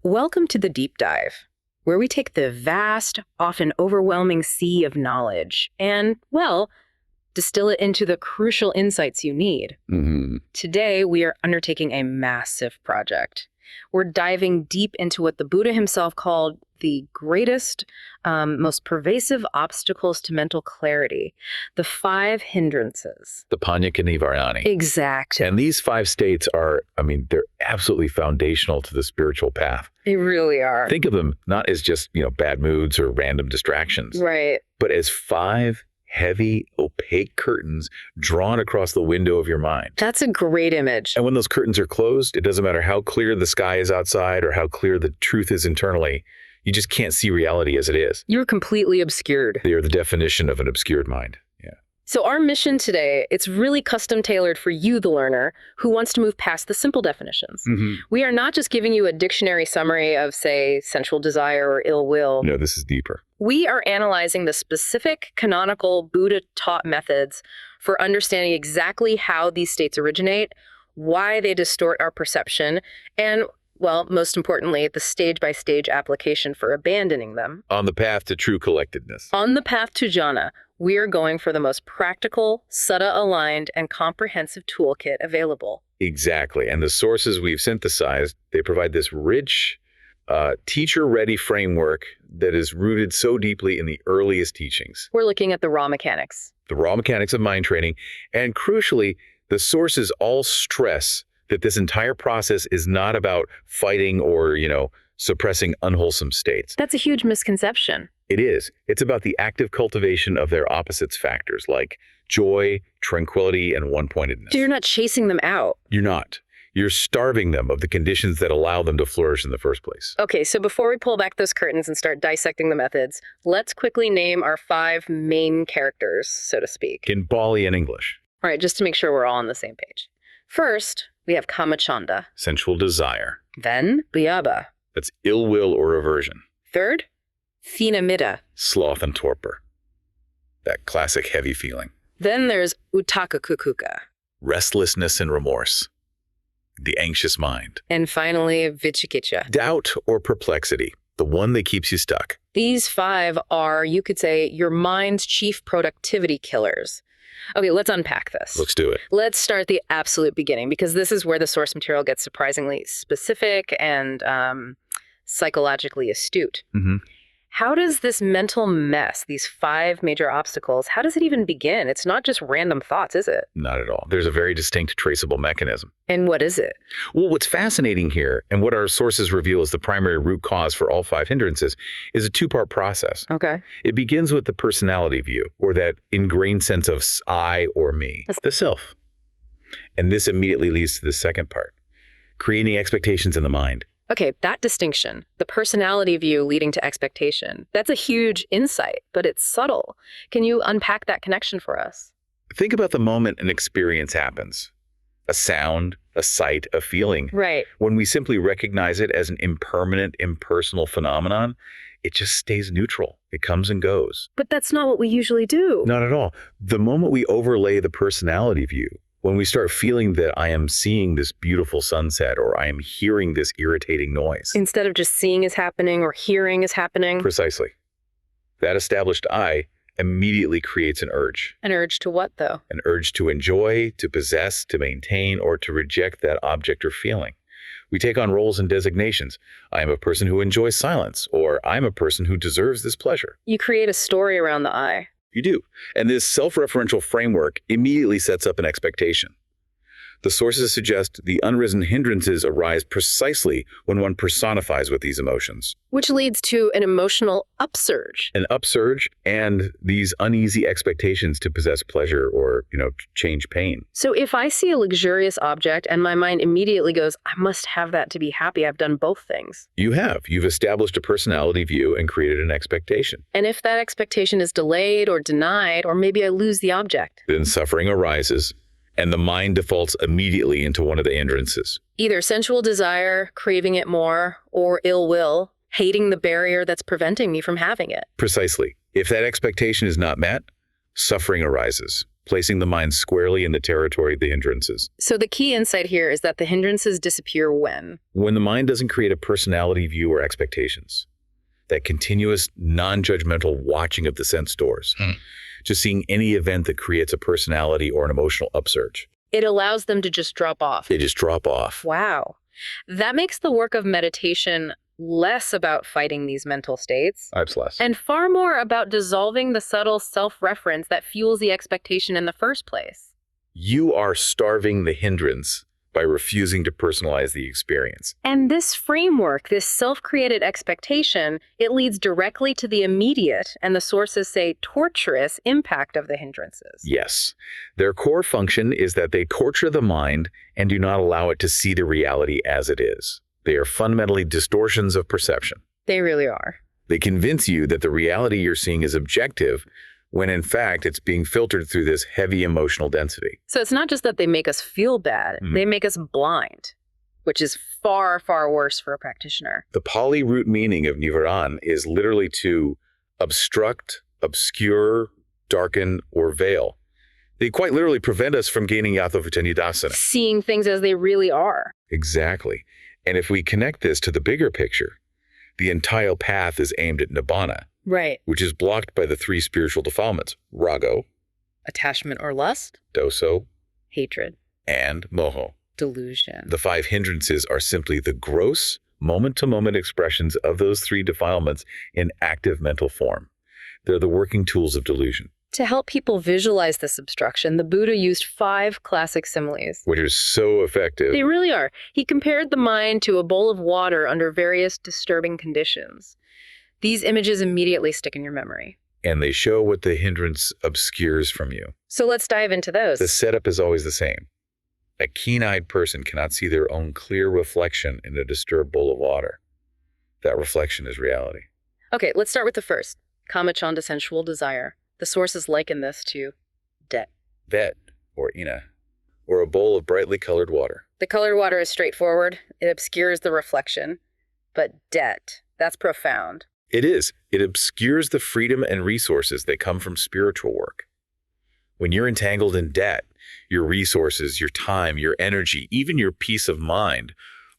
Welcome to the Deep Dive, where we take the vast, often overwhelming sea of knowledge and, well, distill it into the crucial insights you need. Today, we are undertaking a massive project. We're diving deep into what the Buddha himself called the greatest, most pervasive obstacles to mental clarity, the 5 hindrances. The pañca nīvaraṇāni. Exactly. And these 5 states are, they're absolutely foundational to the spiritual path. They really are. Think of them not as just, bad moods or random distractions, Right. but as 5 heavy, opaque curtains drawn across the window of your mind. That's a great image. And when those curtains are closed, it doesn't matter how clear the sky is outside or how clear the truth is internally. You just can't see reality as it is. You're completely obscured. They are the definition of an obscured mind. Yeah. So our mission today, it's really custom tailored for you, the learner, who wants to move past the simple definitions. We are not just giving you a dictionary summary of, say, sensual desire or ill will. No, this is deeper. We are analyzing the specific canonical Buddha-taught methods for understanding exactly how these states originate, why they distort our perception, and, well, most importantly, the stage-by-stage application for abandoning them. On the path to true collectedness. On the path to Jhāna, we are going for the most practical, sutta-aligned, and comprehensive toolkit available. Exactly. And the sources we've synthesized, they provide this rich, teacher-ready framework that is rooted so deeply in the earliest teachings. We're looking at the raw mechanics. The raw mechanics of mind training. And crucially, the sources all stress that this entire process is not about fighting or, suppressing unwholesome states. That's a huge misconception. It is. It's about the active cultivation of their opposites factors like joy, tranquility, and one-pointedness. So you're not chasing them out. You're not. You're starving them of the conditions that allow them to flourish in the first place. Okay, so before we pull back those curtains and start dissecting the methods, let's quickly name our 5 main characters, so to speak. In Bali and English. All right, just to make sure we're all on the same page. First, we have Kāmacchanda. Sensual desire. Then, Byāpāda. That's ill will or aversion. Third, Thīna-middha. Sloth and torpor. That classic heavy feeling. Then there's Uddhacca-kukkucca. Restlessness and remorse. The anxious mind. And finally, Vicikicchā. Doubt or perplexity. The one that keeps you stuck. These 5 are, you could say, your mind's chief productivity killers. Okay, let's unpack this. Let's do it. Let's start at the absolute beginning, because this is where the source material gets surprisingly specific and psychologically astute. How does this mental mess, these 5 major obstacles, how does it even begin? It's not just random thoughts, is it? Not at all. There's a very distinct traceable mechanism. And what is it? Well, what's fascinating here, and what our sources reveal as the primary root cause for all 5 hindrances, is a 2-part process. Okay. It begins with the personality view, or that ingrained sense of I or me, the self. And this immediately leads to the second part, creating expectations in the mind. Okay, that distinction, the personality view leading to expectation, that's a huge insight, but it's subtle. Can you unpack that connection for us? Think about the moment an experience happens. A sound, a sight, a feeling. Right. When we simply recognize it as an impermanent, impersonal phenomenon, it just stays neutral. It comes and goes. But that's not what we usually do. Not at all. The moment we overlay the personality view, when we start feeling that I am seeing this beautiful sunset or I am hearing this irritating noise. Instead of just seeing is happening or hearing is happening. Precisely. That established I immediately creates an urge. An urge to what, though? An urge to enjoy, to possess, to maintain, or to reject that object or feeling. We take on roles and designations. I am a person who enjoys silence, or I'm a person who deserves this pleasure. You create a story around the I. You do. And this self-referential framework immediately sets up an expectation. The sources suggest the unrisen hindrances arise precisely when one personifies with these emotions. Which leads to an emotional upsurge. An upsurge and these uneasy expectations to possess pleasure or, change pain. So if I see a luxurious object and my mind immediately goes, I must have that to be happy, I've done both things. You have. You've established a personality view and created an expectation. And if that expectation is delayed or denied, or maybe I lose the object, then suffering arises. And the mind defaults immediately into one of the hindrances. Either sensual desire, craving it more, or ill will, hating the barrier that's preventing me from having it. Precisely. If that expectation is not met, suffering arises. placing the mind squarely in the territory of the hindrances. So the key insight here is that the hindrances disappear when the mind doesn't create a personality view or expectations. That continuous, non-judgmental watching of the sense doors. Just seeing any event that creates a personality or an emotional upsurge. it allows them to just drop off. They just drop off. Wow. That makes the work of meditation less about fighting these mental states Less. and far more about dissolving the subtle self-reference that fuels the expectation in the first place. You are starving the hindrance by refusing to personalize the experience. And this framework, this self-created expectation, it leads directly to the immediate, and the sources say torturous, impact of the hindrances. Yes. Their core function is that they torture the mind and do not allow it to see the reality as it is. They are fundamentally distortions of perception. They really are. They convince you that the reality you're seeing is objective, when in fact it's being filtered through this heavy emotional density. So it's not just that they make us feel bad, they make us blind, which is far, far worse for a practitioner. The Pali root meaning of Nīvarana is literally to obstruct, obscure, darken, or veil. They quite literally prevent us from gaining yatha-vicha-nidāsana. Seeing things as they really are. Exactly. And if we connect this to the bigger picture, the entire path is aimed at nibbana, Right. which is blocked by the three spiritual defilements, rago, Attachment or lust, doso, hatred, and moho. delusion. The five hindrances are simply the gross, moment-to-moment expressions of those three defilements in active mental form. They're the working tools of delusion. To help people visualize this obstruction, the Buddha used 5 classic similes. Which is so effective. They really are. He compared the mind to a bowl of water under various disturbing conditions. These images immediately stick in your memory. And they show what the hindrance obscures from you. So let's dive into those. The setup is always the same. A keen-eyed person cannot see their own clear reflection in a disturbed bowl of water. That reflection is reality. Okay, let's start with the first. Kāmacchanda, sensual desire. The sources liken this to debt. Vet, or ina, or a bowl of brightly colored water. The colored water is straightforward. It obscures the reflection. But debt, that's profound. It is. It obscures the freedom and resources that come from spiritual work. When you're entangled in debt, your resources, your time, your energy, even your peace of mind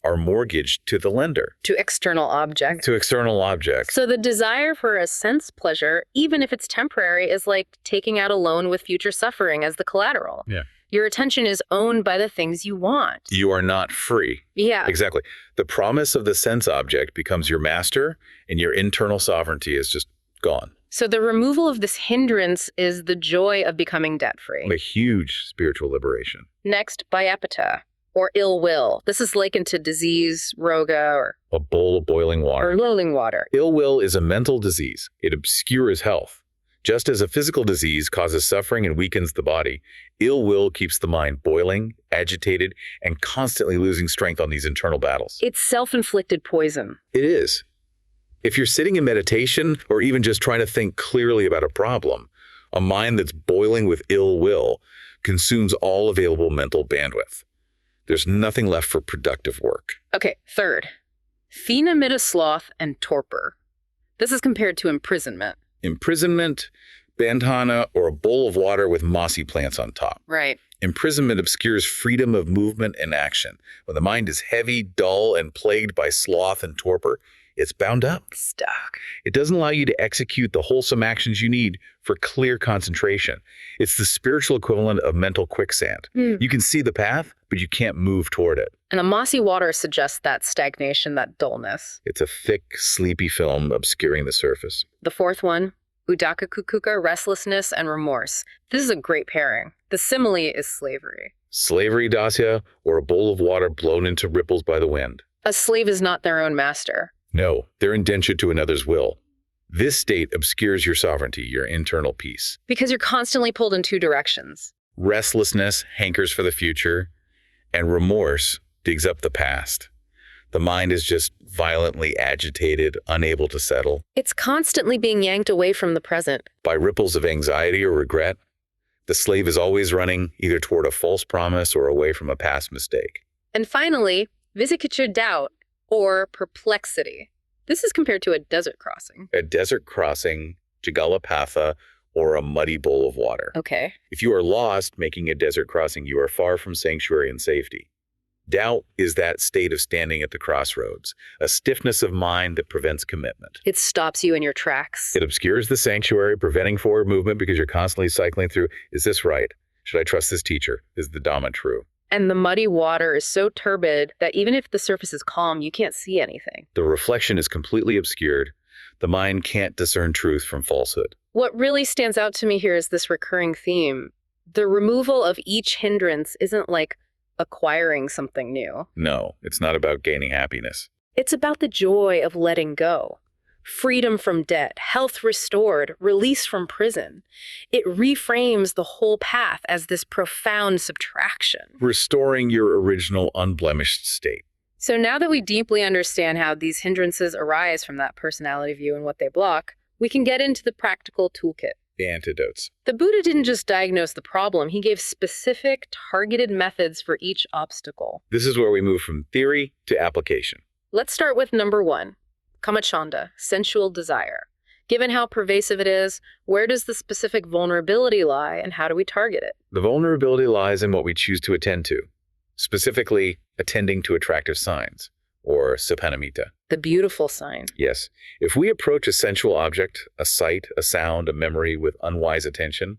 are mortgaged to the lender. To external objects. To external objects. So the desire for a sense pleasure, even if it's temporary, is like taking out a loan with future suffering as the collateral. Yeah. Your attention is owned by the things you want. You are not free. Yeah. Exactly. The promise of the sense object becomes your master, and your internal sovereignty is just gone. So the removal of this hindrance is the joy of becoming debt-free. A huge spiritual liberation. Next, Byāpāda, or ill will. This is likened to disease, roga, or A bowl of boiling water. lulling water. Ill will is a mental disease. It obscures health. Just as a physical disease causes suffering and weakens the body, ill will keeps the mind boiling, agitated, and constantly losing strength on these internal battles. It's self-inflicted poison. It is. If you're sitting in meditation or even just trying to think clearly about a problem, a mind that's boiling with ill will consumes all available mental bandwidth. There's nothing left for productive work. Okay, third. Thīna-middha sloth and torpor. This is compared to imprisonment. Imprisonment, bandhana, or a bowl of water with mossy plants on top. Right. Imprisonment obscures freedom of movement and action. When the mind is heavy, dull, and plagued by sloth and torpor, it's bound up. Stuck. It doesn't allow you to execute the wholesome actions you need for clear concentration. It's the spiritual equivalent of mental quicksand. You can see the path, but you can't move toward it. And the mossy water suggests that stagnation, that dullness. It's a thick, sleepy film obscuring the surface. The fourth one, Uddhacca-kukkucca, restlessness and remorse. This is a great pairing. The simile is slavery. Slavery, Dasya, or a bowl of water blown into ripples by the wind. A slave is not their own master. No, they're indentured to another's will. This state obscures your sovereignty, your internal peace. Because you're constantly pulled in 2 directions. Restlessness hankers for the future, and remorse digs up the past. The mind is just violently agitated, unable to settle. It's constantly being yanked away from the present. By ripples of anxiety or regret, the slave is always running either toward a false promise or away from a past mistake. And finally, Vicikicchā, doubt, or perplexity. This is compared to a desert crossing. A desert crossing, Jhāna, or a muddy bowl of water. Okay. If you are lost making a desert crossing, you are far from sanctuary and safety. Doubt is that state of standing at the crossroads, a stiffness of mind that prevents commitment. It stops you in your tracks. It obscures the sanctuary, preventing forward movement because you're constantly cycling through, is this right? Should I trust this teacher? Is the Dhamma true? And the muddy water is so turbid that even if the surface is calm, you can't see anything. The reflection is completely obscured. The mind can't discern truth from falsehood. What really stands out to me here is this recurring theme. The removal of each hindrance isn't like acquiring something new. No, it's not about gaining happiness. It's about the joy of letting go. Freedom from debt, health restored, release from prison. It reframes the whole path as this profound subtraction. Restoring your original unblemished state. So now that we deeply understand how these hindrances arise from that personality view and what they block, we can get into the practical toolkit. The antidotes. The Buddha didn't just diagnose the problem, he gave specific, targeted methods for each obstacle. This is where we move from theory to application. Let's start with number 1, Kāmacchanda, sensual desire. Given how pervasive it is, where does the specific vulnerability lie and how do we target it? The vulnerability lies in what we choose to attend to, specifically attending to attractive signs, or Thīna-middha. The beautiful sign. Yes. If we approach a sensual object, a sight, a sound, a memory with unwise attention,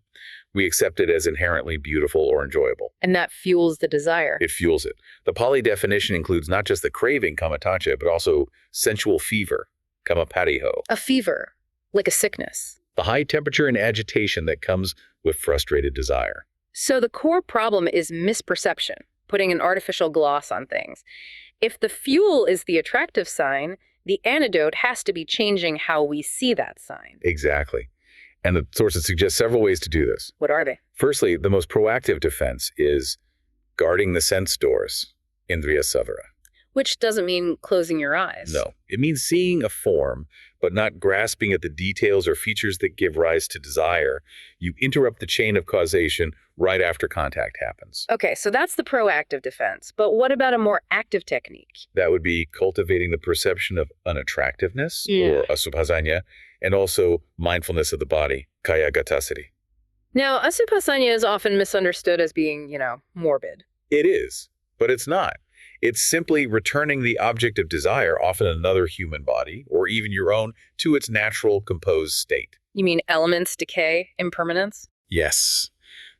we accept it as inherently beautiful or enjoyable. And that fuels the desire. It fuels it. The Pali definition includes not just the craving, kamatacha, but also sensual fever, kamapadiho. A fever, like a sickness. The high temperature and agitation that comes with frustrated desire. So the core problem is misperception, putting an artificial gloss on things. If the fuel is the attractive sign, the antidote has to be changing how we see that sign. Exactly. And the sources suggest several ways to do this. What are they? Firstly, the most proactive defense is guarding the sense doors, indriya savara. Which doesn't mean closing your eyes. No, it means seeing a form, but not grasping at the details or features that give rise to desire. You interrupt the chain of causation right after contact happens. Okay, so that's the proactive defense. But what about a more active technique? That would be cultivating the perception of unattractiveness, Yeah. or asubhasanya, and also mindfulness of the body, kaya gatasati. Now, asubhasanya is often misunderstood as being, morbid. It is, but it's not. It's simply returning the object of desire, often another human body, or even your own, to its natural composed state. You mean elements, decay, impermanence? Yes.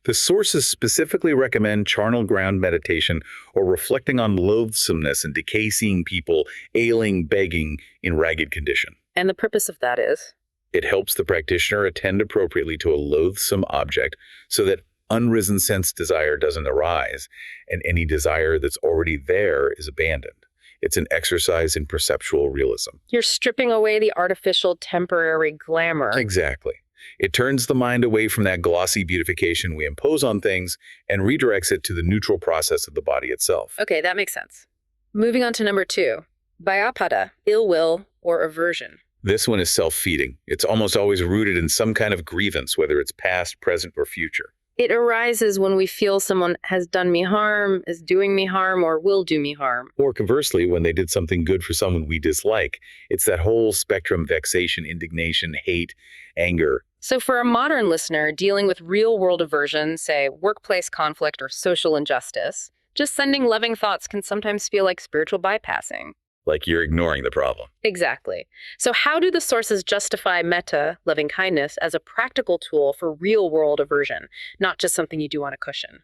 The sources specifically recommend charnel ground meditation or reflecting on loathsomeness and decay-seeing people, ailing, begging, in ragged condition. And the purpose of that is? It helps the practitioner attend appropriately to a loathsome object so that unrisen sense desire doesn't arise, and any desire that's already there is abandoned. It's an exercise in perceptual realism. You're stripping away the artificial, temporary glamour. Exactly. It turns the mind away from that glossy beautification we impose on things and redirects it to the neutral process of the body itself. Okay, that makes sense. Moving on to number 2, Byāpāda, ill will or aversion. This one is self-feeding. It's almost always rooted in some kind of grievance, whether it's past, present, or future. It arises when we feel someone has done me harm, is doing me harm, or will do me harm. Or conversely, when they did something good for someone we dislike. It's that whole spectrum: vexation, indignation, hate, anger. So for a modern listener dealing with real-world aversion, say workplace conflict or social injustice, just sending loving thoughts can sometimes feel like spiritual bypassing. Like you're ignoring the problem. Exactly. So how do the sources justify metta, loving kindness, as a practical tool for real-world aversion, not just something you do on a cushion?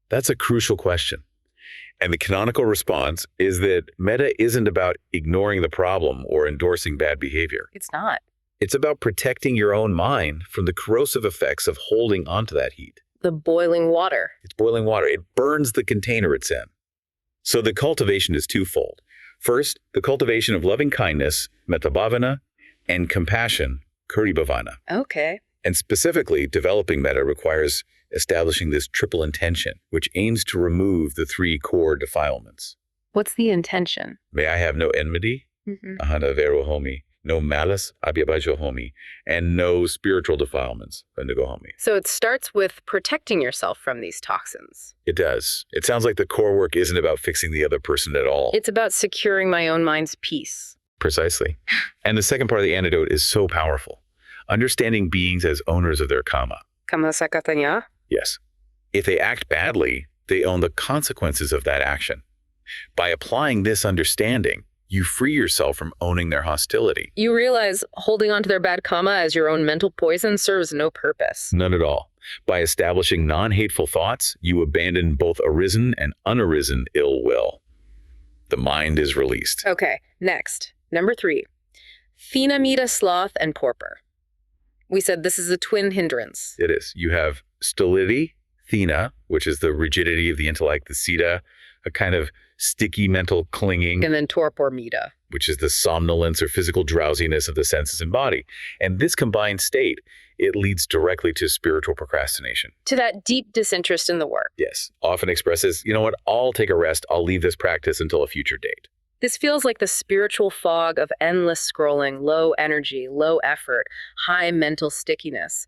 That's a crucial question. And the canonical response is that metta isn't about ignoring the problem or endorsing bad behavior. It's not. It's about protecting your own mind from the corrosive effects of holding onto that heat. The boiling water. It's boiling water. It burns the container it's in. So the cultivation is twofold. First, the cultivation of loving kindness, metta bhavana, and compassion, kuri bhavana. Okay. And specifically, developing metta requires establishing this triple intention, which aims to remove the 3 core defilements. What's the intention? May I have no enmity, ahana vero homi, no malice, abhyabajo homi, and no spiritual defilements, indigo homi. So it starts with protecting yourself from these toxins. It does. It sounds like the core work isn't about fixing the other person at all. It's about securing my own mind's peace. Precisely. And the second part of the antidote is so powerful. understanding beings as owners of their karma. Kāmacchanda? Yes. If they act badly, they own the consequences of that action. By applying this understanding, you free yourself from owning their hostility. You realize holding on to their bad karma as your own mental poison serves no purpose. None at all. By establishing non-hateful thoughts, you abandon both arisen and unarisen ill will. The mind is released. Okay, next. Number 3. Thīna-middha, sloth, and torpor. We said this is a twin hindrance. It is. You have stolidity, thīna, which is the rigidity of the intellect, the citta, a kind of sticky mental clinging. And then torpor-middha, which is the somnolence or physical drowsiness of the senses and body. And this combined state, it leads directly to spiritual procrastination. To that deep disinterest in the work. Yes. Often expresses, you know what, I'll take a rest. I'll leave this practice until a future date. This feels like the spiritual fog of endless scrolling, low energy, low effort, high mental stickiness.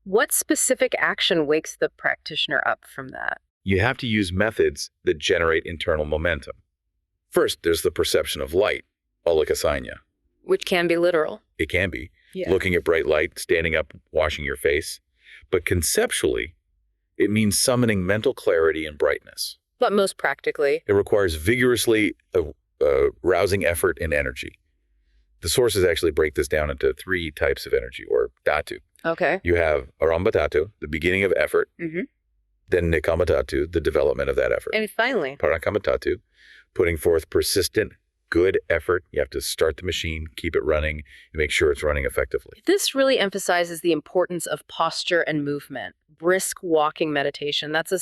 What specific action wakes the practitioner up from that? You have to use methods that generate internal momentum. First, there's the perception of light, uddhacca-kukkucca. Which can be literal. It can be. Yeah. Looking at bright light, standing up, washing your face. But conceptually, it means summoning mental clarity and brightness. But most practically, it requires vigorously rousing effort and energy. The sources actually break this down into 3 types of energy, or dhatu. Okay. You have arambha dhatu, the beginning of effort. Mm-hmm. Then nikkama dhatu, the development of that effort. And finally, parakama dhatu, putting forth persistent, good effort. You have to start the machine, keep it running, and make sure it's running effectively. This really emphasizes the importance of posture and movement. Brisk walking meditation, that's a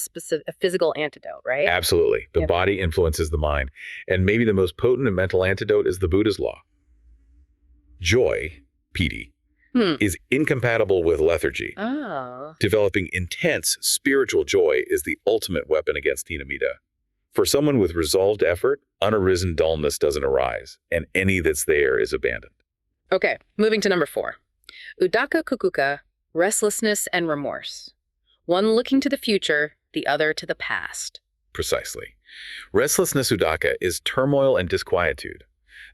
physical antidote, right? Absolutely. The body influences the mind. And maybe the most potent and mental antidote is the Buddha's law. Joy, piti, is incompatible with lethargy. Oh. Developing intense spiritual joy is the ultimate weapon against Thīna-middha. For someone with resolved effort, unarisen dullness doesn't arise, and any that's there is abandoned. Okay, moving to number 4. Uddhacca-kukkucca, restlessness and remorse. One looking to the future, the other to the past. Precisely. Restlessness uddhacca is turmoil and disquietude.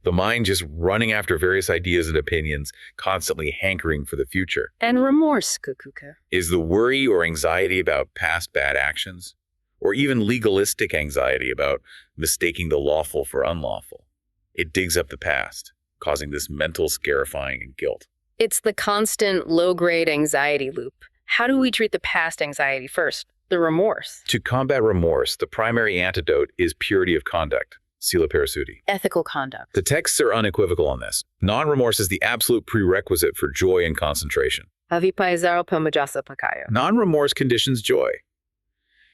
The mind just running after various ideas and opinions, constantly hankering for the future. And remorse, kukkucca, is the worry or anxiety about past bad actions, or even legalistic anxiety about mistaking the lawful for unlawful. It digs up the past, causing this mental scarifying and guilt. It's the constant low-grade anxiety loop. How do we treat the past anxiety first? The remorse. To combat remorse, the primary antidote is purity of conduct. Sila Parasuddhi. Ethical conduct. The texts are unequivocal on this. Non-remorse is the absolute prerequisite for joy and concentration. Avipayasaro-pamajasa-pakayo. Non-remorse conditions joy.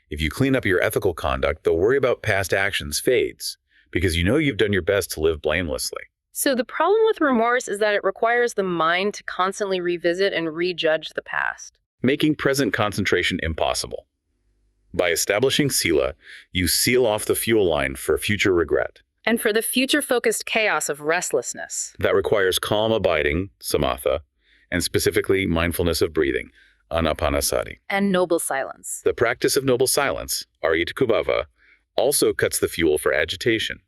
If you clean up your ethical conduct, the worry about past actions fades, because you know you've done your best to live blamelessly. So the problem with remorse is that it requires the mind to constantly revisit and rejudge the past, making present concentration impossible. By establishing sila, you seal off the fuel line for future regret. And for the future-focused chaos of restlessness. That requires calm abiding, samatha, and specifically mindfulness of breathing, anapanasati. And noble silence. The practice of noble silence, aritakubhava, also cuts the fuel for agitation.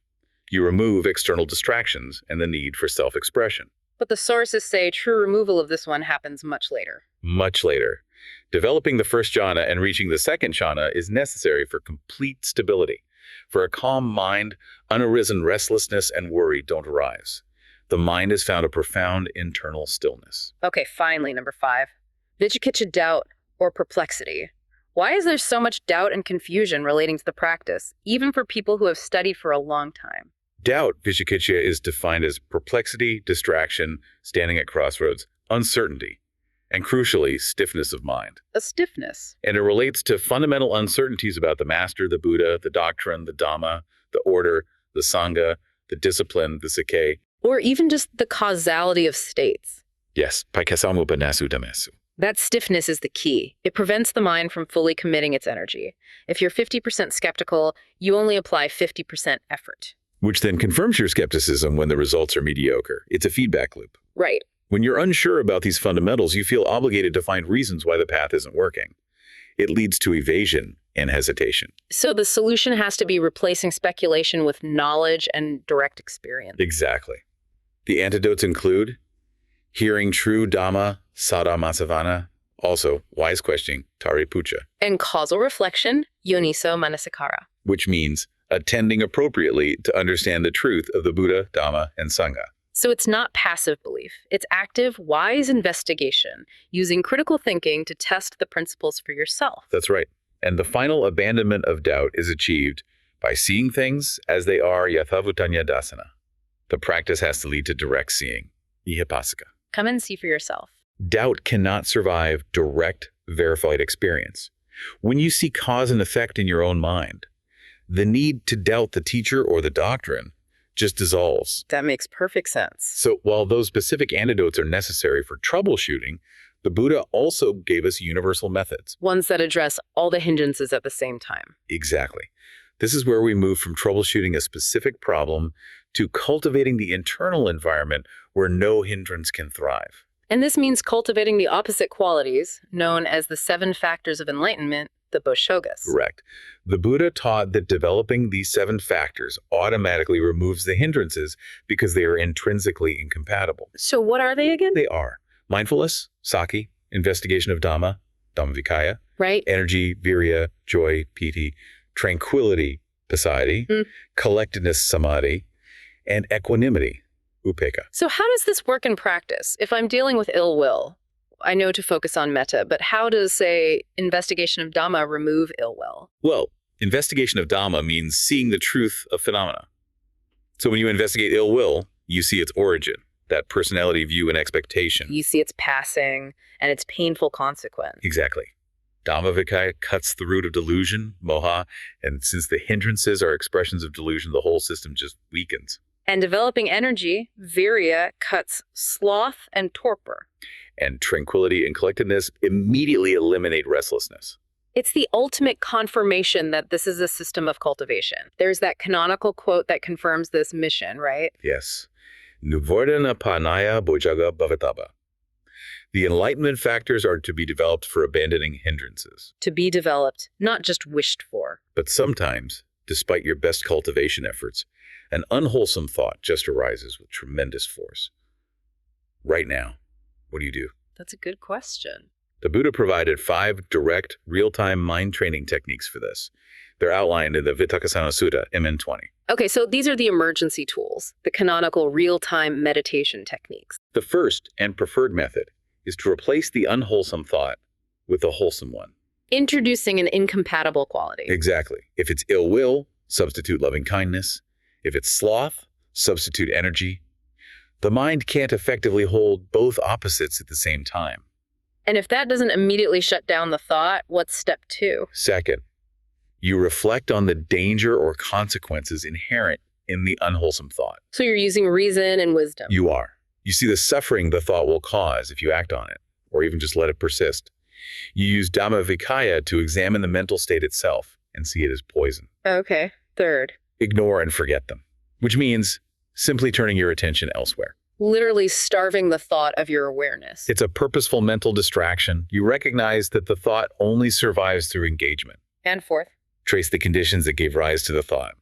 You remove external distractions and the need for self-expression. But the sources say true removal of this one happens much later. Much later. Developing the first jhana and reaching the second jhana is necessary for complete stability. For a calm mind, unarisen restlessness and worry don't arise. The mind has found a profound internal stillness. Okay, finally, number 5. Vicikicchā, doubt or perplexity. Why is there so much doubt and confusion relating to the practice, even for people who have studied for a long time? Doubt, Vicikicchā, is defined as perplexity, distraction, standing at crossroads, uncertainty, and crucially, stiffness of mind. A stiffness. And it relates to fundamental uncertainties about the master, the Buddha, the doctrine, the Dhamma, the order, the Sangha, the discipline, the Sikhe. Or even just the causality of states. Yes, paikasamu banasu damesu. That stiffness is the key. It prevents the mind from fully committing its energy. If you're 50% skeptical, you only apply 50% effort. Which then confirms your skepticism when the results are mediocre. It's a feedback loop. Right. When you're unsure about these fundamentals, you feel obligated to find reasons why the path isn't working. It leads to evasion and hesitation. So the solution has to be replacing speculation with knowledge and direct experience. Exactly. The antidotes include hearing true Dhamma, Sadhamasavana, also wise questioning, taripucha, And causal reflection, yoniso manasikāra. which means attending appropriately to understand the truth of the Buddha, Dhamma, and Sangha. So it's not passive belief. It's active, wise investigation, using critical thinking to test the principles for yourself. That's right. And the final abandonment of doubt is achieved by seeing things as they are, yathavutanya dasana. The practice has to lead to direct seeing, ihipāssika. Come and see for yourself. Doubt cannot survive direct, verified experience. When you see cause and effect in your own mind, the need to doubt the teacher or the doctrine just dissolves. That makes perfect sense. So while those specific antidotes are necessary for troubleshooting, the Buddha also gave us universal methods. Ones that address all the hindrances at the same time. Exactly. This is where we move from troubleshooting a specific problem to cultivating the internal environment where no hindrance can thrive. And this means cultivating the opposite qualities, known as the 7 factors of enlightenment, the Bodhisattvas. Correct. The Buddha taught that developing these 7 factors automatically removes the hindrances because they are intrinsically incompatible. So what are they again? They are mindfulness, sati, investigation of Dhamma, Dhammavicaya, Right? energy, virya, joy, piti, tranquility, passaddhi, collectedness, samadhi, and equanimity, upekkha. So how does this work in practice? If I'm dealing with ill will, I know to focus on metta, but how does, say, investigation of Dhamma remove ill will? Well, investigation of Dhamma means seeing the truth of phenomena. So when you investigate ill will, you see its origin, that personality view and expectation. You see its passing and its painful consequence. Exactly. Dhammavicaya cuts the root of delusion, moha, and since the hindrances are expressions of delusion, the whole system just weakens. And developing energy, virya, cuts sloth and torpor. And tranquility and collectedness immediately eliminate restlessness. It's the ultimate confirmation that this is a system of cultivation. There's that canonical quote that confirms this mission, right? Yes. Nīvarana panaya bojjhāga bhavataba. The enlightenment factors are to be developed for abandoning hindrances. To be developed, not just wished for. But sometimes, despite your best cultivation efforts, an unwholesome thought just arises with tremendous force. Right now, what do you do? That's a good question. The Buddha provided 5 direct, real-time mind training techniques for this. They're outlined in the Vitakasana Sutta, MN 20. Okay, so these are the emergency tools, the canonical real-time meditation techniques. The first and preferred method is to replace the unwholesome thought with a wholesome one. Introducing an incompatible quality. Exactly. If it's ill will, substitute loving kindness. If it's sloth, substitute energy. The mind can't effectively hold both opposites at the same time. And if that doesn't immediately shut down the thought, what's step 2? Second, you reflect on the danger or consequences inherent in the unwholesome thought. So you're using reason and wisdom. You are. You see the suffering the thought will cause if you act on it, or even just let it persist. You use Dhammavicaya to examine the mental state itself and see it as poison. Okay. Third, Ignore and forget them, which means simply turning your attention elsewhere. literally starving the thought of your awareness. It's a purposeful mental distraction. You recognize that the thought only survives through engagement. And fourth, Trace the conditions that gave rise to the thought.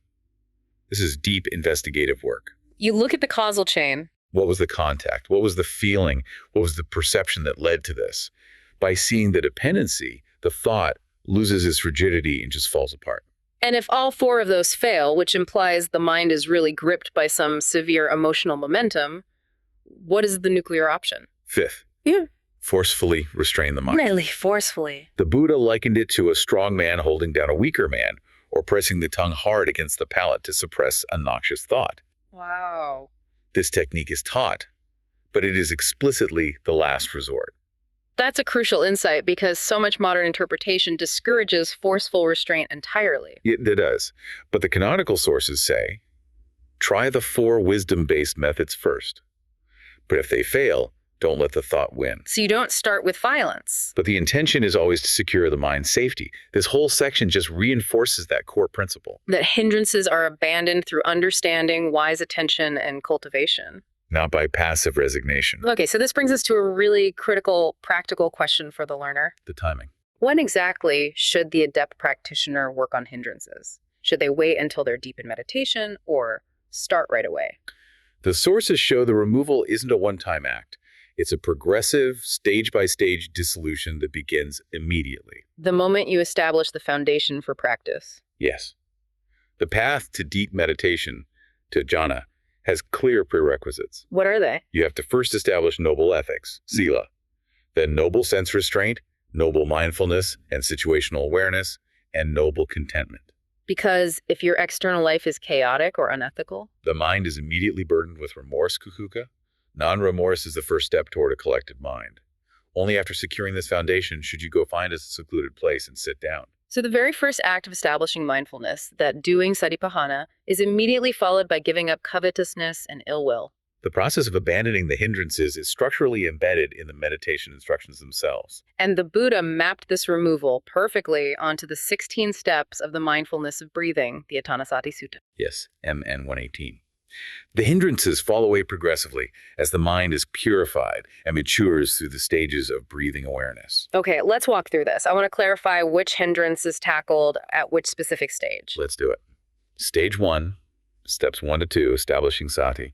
This is deep investigative work. you look at the causal chain. What was the contact? What was the feeling? What was the perception that led to this? By seeing the dependency, the thought loses its rigidity and just falls apart. And if all 4 of those fail, which implies the mind is really gripped by some severe emotional momentum, what is the nuclear option? Fifth, Yeah. forcefully restrain the mind. Really forcefully. The Buddha likened it to a strong man holding down a weaker man or pressing the tongue hard against the palate to suppress a noxious thought. Wow. This technique is taught, but it is explicitly the last resort. That's a crucial insight because so much modern interpretation discourages forceful restraint entirely. It does. But the canonical sources say, try the 4 wisdom-based methods first. But if they fail, don't let the thought win. So you don't start with violence. But the intention is always to secure the mind's safety. This whole section just reinforces that core principle. That hindrances are abandoned through understanding, wise attention, and cultivation. Not by passive resignation. Okay, so this brings us to a really critical, practical question for the learner. The timing. When exactly should the adept practitioner work on hindrances? Should they wait until they're deep in meditation or start right away? The sources show the removal isn't a one-time act. It's a progressive, stage-by-stage dissolution that begins immediately. The moment you establish the foundation for practice. Yes. The path to deep meditation, to jhana, has clear prerequisites. What are they? You have to first establish noble ethics, sila, then noble sense restraint, noble mindfulness and situational awareness, and noble contentment. Because if your external life is chaotic or unethical, The mind is immediately burdened with remorse, kukkucca. Non-remorse is the first step toward a collected mind. Only after securing this foundation should you go find a secluded place and sit down. so the very first act of establishing mindfulness, that doing satipahana, is immediately followed by giving up covetousness and ill will. The process of abandoning the hindrances is structurally embedded in the meditation instructions themselves. And the Buddha mapped this removal perfectly onto the 16 steps of the mindfulness of breathing, the Ātānasati Sutta. Yes, MN 118. The hindrances fall away progressively as the mind is purified and matures through the stages of breathing awareness. Okay, let's walk through this. I want to clarify which hindrance is tackled at which specific stage. Let's do it. Stage 1, steps 1 to 2, establishing sati.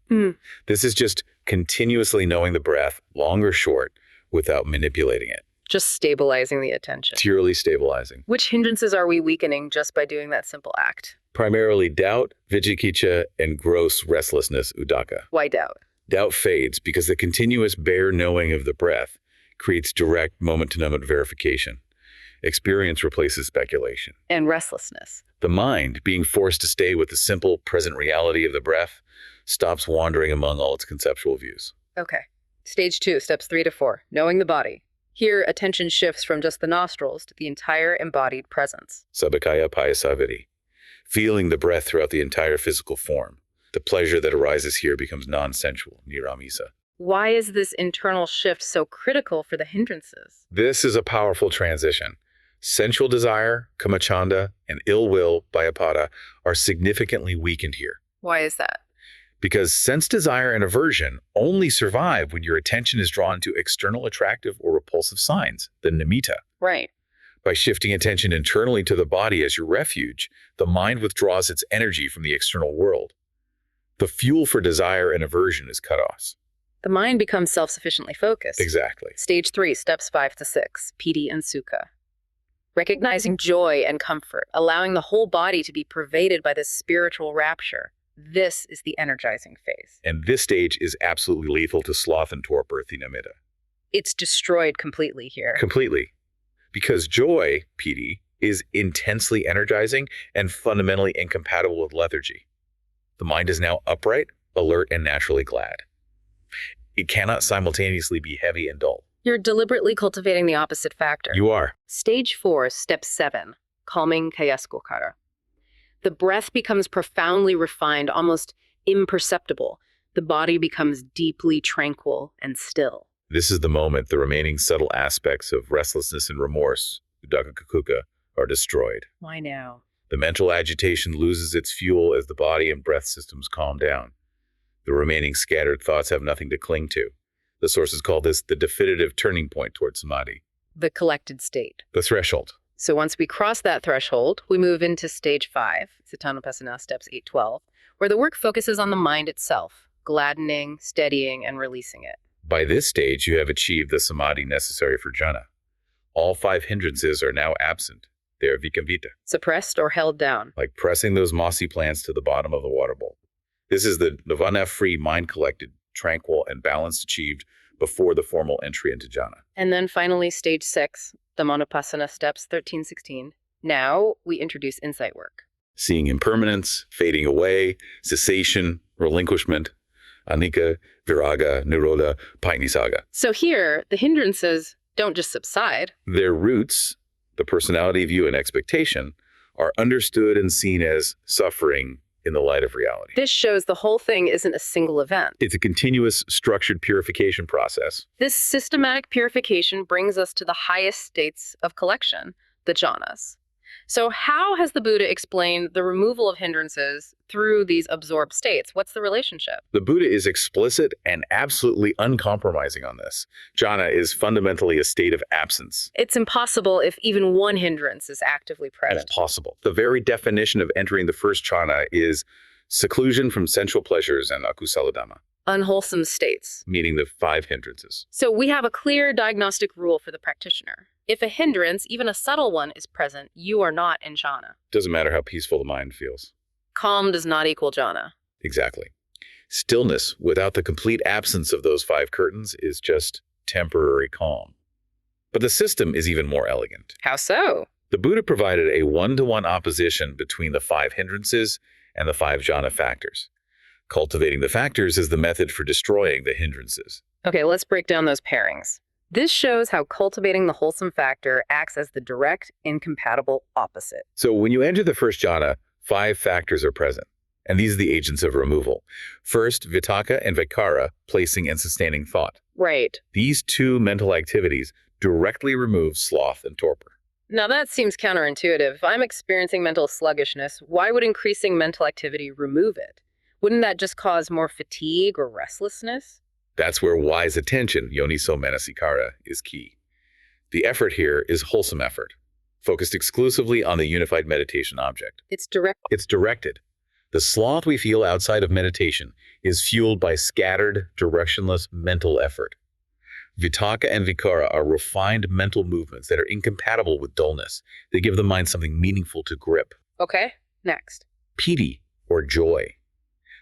This is just continuously knowing the breath, long or short, without manipulating it. Just stabilizing the attention. Purely stabilizing. Which hindrances are we weakening just by doing that simple act? Primarily doubt, vicikicchā, and gross restlessness, uddhacca. Why doubt? Doubt fades because the continuous bare knowing of the breath creates direct moment-to-moment verification. Experience replaces speculation. And restlessness. The mind, being forced to stay with the simple, present reality of the breath, stops wandering among all its conceptual views. Okay. Stage 2, steps 3 to 4, knowing the body. Here, attention shifts from just the nostrils to the entire embodied presence. Sabakaya payasaviti. Feeling the breath throughout the entire physical form. The pleasure that arises here becomes non-sensual, niramisa. Why is this internal shift so critical for the hindrances? This is a powerful transition. Sensual desire, Kāmacchanda, and ill will, Byāpāda, are significantly weakened here. Why is that? Because sense desire and aversion only survive when your attention is drawn to external attractive or repulsive signs, the nimitta. Right. By shifting attention internally to the body as your refuge, the mind withdraws its energy from the external world. The fuel for desire and aversion is cut off. The mind becomes self-sufficiently focused. Exactly. Stage 3, steps 5 to 6, piti and sukha. Recognizing joy and comfort, allowing the whole body to be pervaded by this spiritual rapture. This is the energizing phase. And this stage is absolutely lethal to sloth and torpor, Thīna-middha. It's destroyed completely here. Completely. Because joy, piti, is intensely energizing and fundamentally incompatible with lethargy. The mind is now upright, alert, and naturally glad. It cannot simultaneously be heavy and dull. You're deliberately cultivating the opposite factor. You are. Stage 4, step 7, calming kāyaskokāra. The breath becomes profoundly refined, almost imperceptible. The body becomes deeply tranquil and still. This is the moment the remaining subtle aspects of restlessness and remorse, Uddhacca-kukkucca, are destroyed. Why now? The mental agitation loses its fuel as the body and breath systems calm down. The remaining scattered thoughts have nothing to cling to. The sources call this the definitive turning point toward samadhi, The collected state. the threshold. So once we cross that threshold, we move into stage 5, Satanapassana steps 8-12, where the work focuses on the mind itself, gladdening, steadying, and releasing it. By this stage, you have achieved the samadhi necessary for jhana. All 5 hindrances are now absent. They are vicikicchā, Suppressed or held down. like pressing those mossy plants to the bottom of the water bowl. This is the nirvana-free mind collected, tranquil, and balanced achieved before the formal entry into jhana. And then finally, stage 6, Dhammanupassana steps 13-16. Now we introduce insight work. Seeing impermanence, fading away, cessation, relinquishment, anicca, viraga, nirodha, pañca. So here, the hindrances don't just subside. Their roots, the personality view and expectation, are understood and seen as suffering in the light of reality. This shows the whole thing isn't a single event. It's a continuous, structured purification process. This systematic purification brings us to the highest states of collection, the jhanas. So how has the Buddha explained the removal of hindrances through these absorbed states? What's the relationship? The Buddha is explicit and absolutely uncompromising on this. Jhana is fundamentally a state of absence. It's impossible if even one hindrance is actively present. It's possible. The very definition of entering the first jhana is seclusion from sensual pleasures and akusala dhamma. unwholesome states. meaning the five hindrances. So we have a clear diagnostic rule for the practitioner. If a hindrance, even a subtle one, is present, you are not in jhana. Doesn't matter how peaceful the mind feels. Calm does not equal jhana. Exactly. Stillness, without the complete absence of those five curtains, is just temporary calm. But the system is even more elegant. How so? The Buddha provided a one-to-one opposition between the five hindrances and the five jhana factors. Cultivating the factors is the method for destroying the hindrances. Okay, let's break down those pairings. This shows how cultivating the wholesome factor acts as the direct, incompatible opposite. So when you enter the first jhana, five factors are present, and these are the agents of removal. First, vitakka and vikara, placing and sustaining thought. Right. These two mental activities directly remove sloth and torpor. Now that seems counterintuitive. If I'm experiencing mental sluggishness, why would increasing mental activity remove it? Wouldn't that just cause more fatigue or restlessness? That's where wise attention, yoniso manasikāra, is key. The effort here is wholesome effort, focused exclusively on the unified meditation object. It's direct. It's directed. The sloth we feel outside of meditation is fueled by scattered, directionless mental effort. Vitakka and vikara are refined mental movements that are incompatible with dullness. They give the mind something meaningful to grip. Okay, next. Piti, or joy.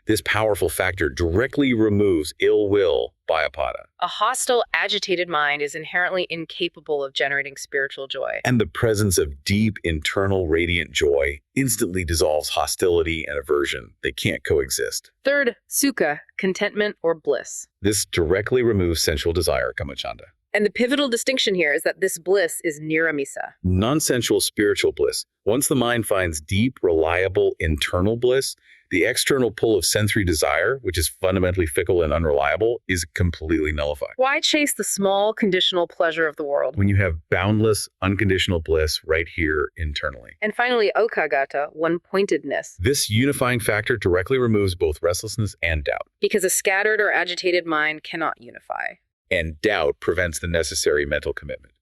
This powerful factor directly removes ill will, Byāpāda. A hostile, agitated mind is inherently incapable of generating spiritual joy. And the presence of deep, internal, radiant joy instantly dissolves hostility and aversion. They can't coexist. Third, sukha, contentment or bliss. This directly removes sensual desire, Kāmacchanda. And the pivotal distinction here is that this bliss is nīvaraṇāni. Non-sensual spiritual bliss. Once the mind finds deep, reliable, internal bliss, the external pull of sensory desire, which is fundamentally fickle and unreliable, is completely nullified. Why chase the small, conditional pleasure of the world? When you have boundless, unconditional bliss right here internally. And finally, okagata, one-pointedness. This unifying factor directly removes both restlessness and doubt. Because a scattered or agitated mind cannot unify. And doubt prevents the necessary mental commitment.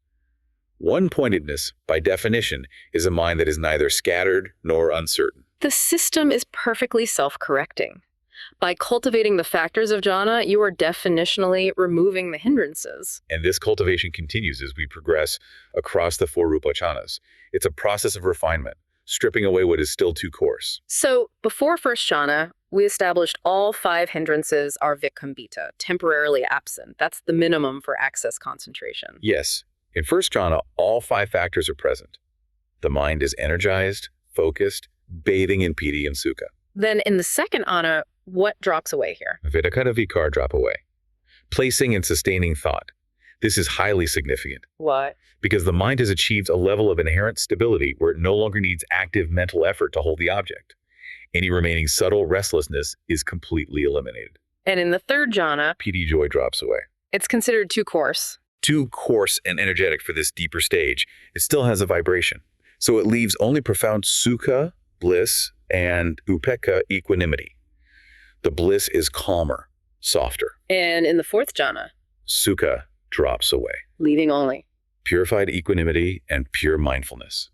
One-pointedness, by definition, is a mind that is neither scattered nor uncertain. The system is perfectly self-correcting. By cultivating the factors of jhana, you are definitionally removing the hindrances. And this cultivation continues as we progress across the four rupa jhanas. It's a process of refinement, stripping away what is still too coarse. So, before first jhana, we established all five hindrances are vicikicchā, temporarily absent. That's the minimum for access concentration. Yes, in first jhana, all five factors are present. The mind is energized, focused, bathing in piti and sukha. Then in the second jhana, what drops away here? Vitakka and vikara drop away. Placing and sustaining thought. This is highly significant What? because the mind has achieved a level of inherent stability where it no longer needs active mental effort to hold the object. Any remaining subtle restlessness is completely eliminated. And in the third jhana, Piti joy drops away. it's considered too coarse. Too coarse and energetic for this deeper stage, it still has a vibration. So it leaves only profound sukha, bliss, and uddhacca, equanimity. The bliss is calmer, softer. And in the fourth jhana, Sukha drops away. leaving only. Purified equanimity and pure mindfulness.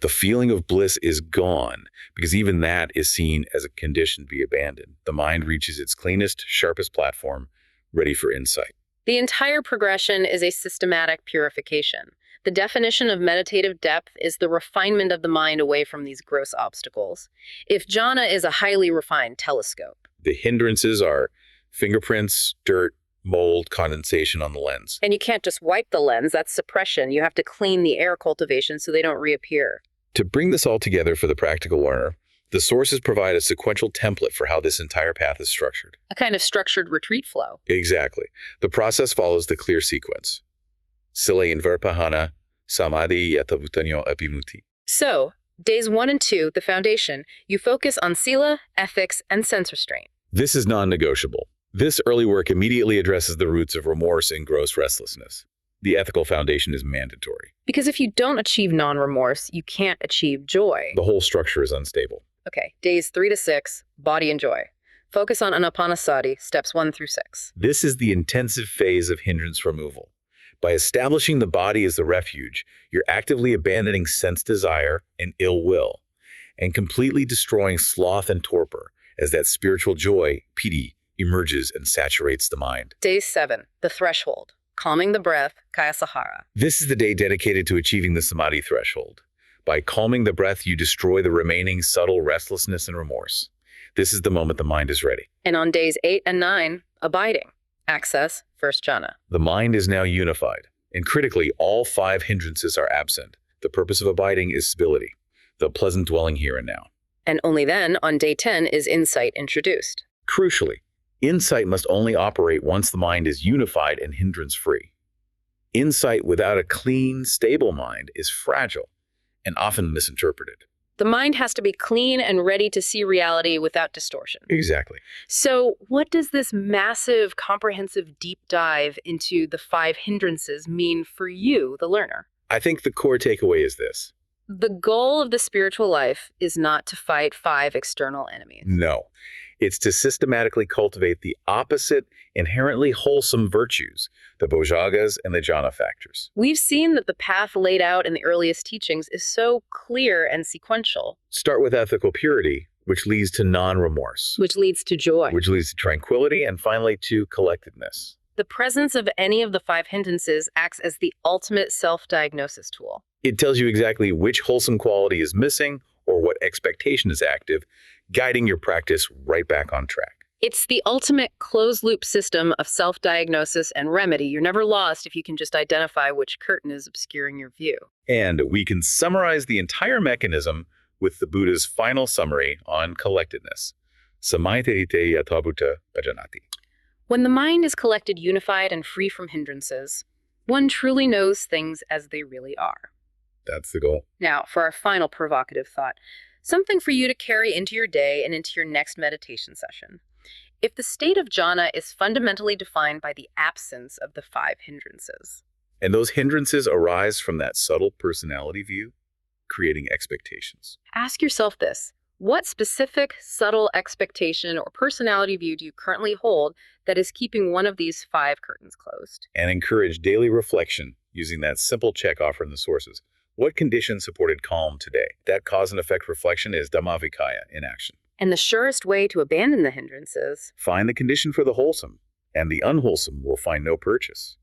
The feeling of bliss is gone because even that is seen as a condition to be abandoned. The mind reaches its cleanest, sharpest platform, ready for insight. The entire progression is a systematic purification. The definition of meditative depth is the refinement of the mind away from these gross obstacles. If jhana is a highly refined telescope. The hindrances are fingerprints, dirt, mold, condensation on the lens. And you can't just wipe the lens, that's suppression. You have to clean the air cultivation so they don't reappear. To bring this all together for the practical learner, the sources provide a sequential template for how this entire path is structured. A kind of structured retreat flow. Exactly. The process follows the clear sequence. Sila invarpahana, samadhi yathavutanyo apimuti. So, days 1 and 2, the foundation, you focus on sila, ethics, and sense restraint. This is non-negotiable. This early work immediately addresses the roots of remorse and gross restlessness. The ethical foundation is mandatory. Because if you don't achieve non-remorse, you can't achieve joy. The whole structure is unstable. Okay, days 3 to 6, body and joy. Focus on anapanasati, steps 1 through 6. This is the intensive phase of hindrance removal. By establishing the body as the refuge, you're actively abandoning sense desire and ill will, and completely destroying sloth and torpor, as that spiritual joy, piti, emerges and saturates the mind. Day 7, the threshold. Calming the breath, kaya-sahara. This is the day dedicated to achieving the samadhi threshold. By calming the breath, you destroy the remaining subtle restlessness and remorse. This is the moment the mind is ready. And on days 8 and 9, abiding. Access, first jhana. The mind is now unified, and critically, all 5 hindrances are absent. The purpose of abiding is stability, the pleasant dwelling here and now. And only then, on day 10, is insight introduced. Crucially, insight must only operate once the mind is unified and hindrance-free. Insight without a clean, stable mind is fragile and often misinterpreted. The mind has to be clean and ready to see reality without distortion. Exactly. So what does this massive, comprehensive deep dive into the 5 hindrances mean for you, the learner? I think the core takeaway is this. The goal of the spiritual life is not to fight 5 external enemies. No. It's to systematically cultivate the opposite, inherently wholesome virtues, the bojjhagas and the jhana factors. We've seen that the path laid out in the earliest teachings is so clear and sequential. Start with ethical purity, which leads to non-remorse, Which leads to joy. which leads to tranquility, and finally to collectedness. The presence of any of the 5 hindrances acts as the ultimate self-diagnosis tool. It tells you exactly which wholesome quality is missing or what expectation is active, guiding your practice right back on track. It's the ultimate closed-loop system of self-diagnosis and remedy. You're never lost if you can just identify which curtain is obscuring your view. And we can summarize the entire mechanism with the Buddha's final summary on collectedness. Samaite yatabhuta bhajanati. When the mind is collected, unified, and free from hindrances, one truly knows things as they really are. That's the goal. Now, for our final provocative thought, something for you to carry into your day and into your next meditation session. If the state of jhana is fundamentally defined by the absence of the 5 hindrances, And those hindrances arise from that subtle personality view, creating expectations. ask yourself this. What specific, subtle expectation or personality view do you currently hold that is keeping one of these 5 curtains closed? And encourage daily reflection using that simple check offered in the sources. What condition supported calm today? That cause and effect reflection is Dhammavicaya in action. And the surest way to abandon the hindrances Find the condition for the wholesome, and the unwholesome will find no purchase.